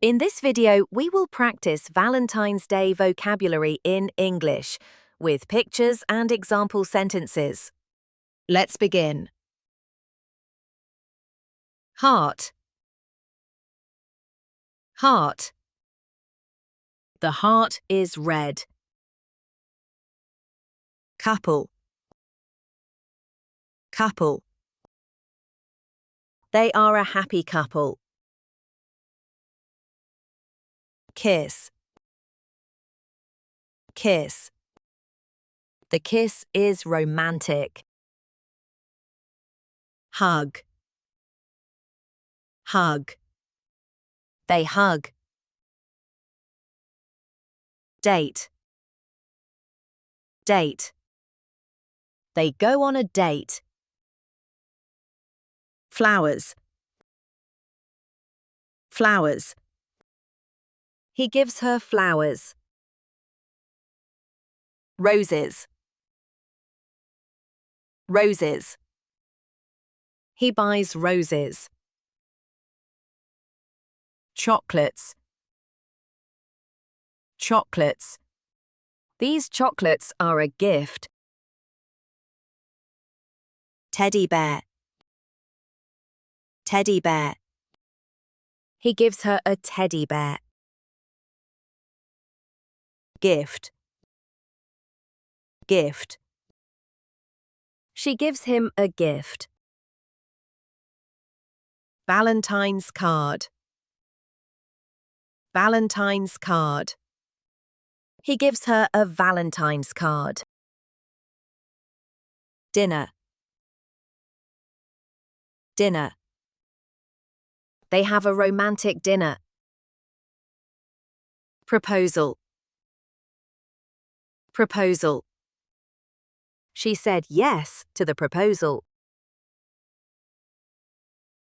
In this video, we will practice Valentine's Day vocabulary in English with pictures and example sentences. Let's begin. Heart. Heart. The heart is red. Couple. Couple. They are a happy couple. Kiss. Kiss. The kiss is romantic. Hug. Hug. They hug. Date. Date. They go on a date. Flowers. Flowers. He gives her flowers. Roses. Roses. He buys roses. Chocolates. Chocolates. These chocolates are a gift. Teddy bear. Teddy bear. He gives her a teddy bear. Gift. Gift. She gives him a gift. Valentine's card. Valentine's card. He gives her a Valentine's card. Dinner. Dinner. They have a romantic dinner. Proposal. Proposal. She said yes to the proposal.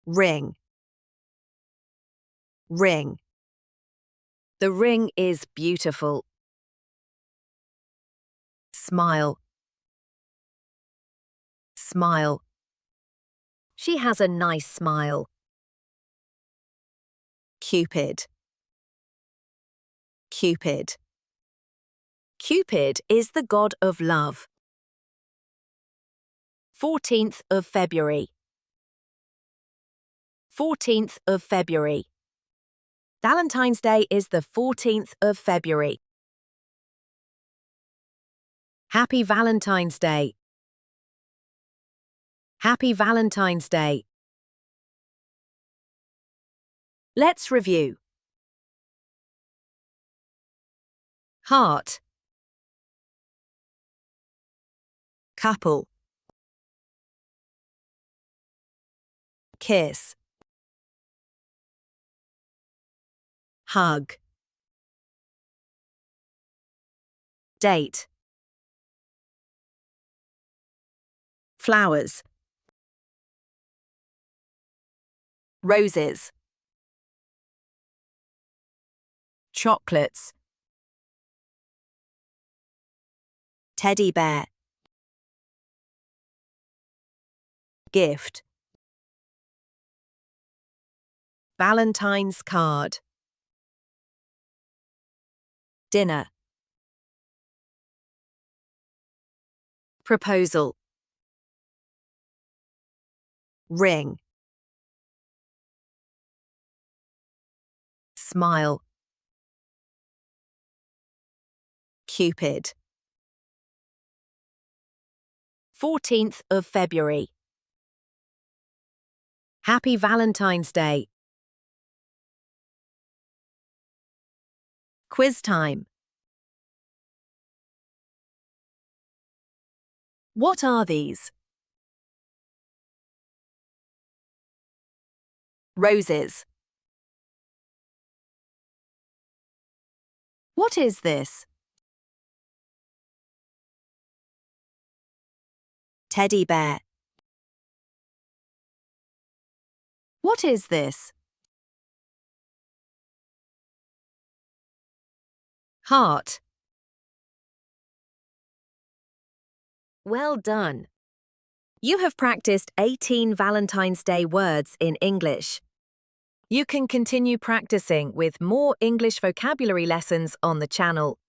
Ring. Ring. The ring is beautiful. Smile. Smile. She has a nice smile. Cupid. Cupid. Cupid is the god of love. 14th of February. 14th of February. Valentine's Day is the 14th of February. Happy Valentine's Day. Happy Valentine's Day. Let's review. Heart. Couple. Kiss. Hug. Date. Flowers. Roses. Chocolates. Teddy bear. Gift. Valentine's card. Dinner. Proposal. Ring. Smile. Cupid. 14th of February. Happy Valentine's Day. Quiz time. What are these? Roses. What is this? Teddy bear. What is this? Heart. Well done. You have practiced 18 Valentine's Day words in English. You can continue practicing with more English vocabulary lessons on the channel.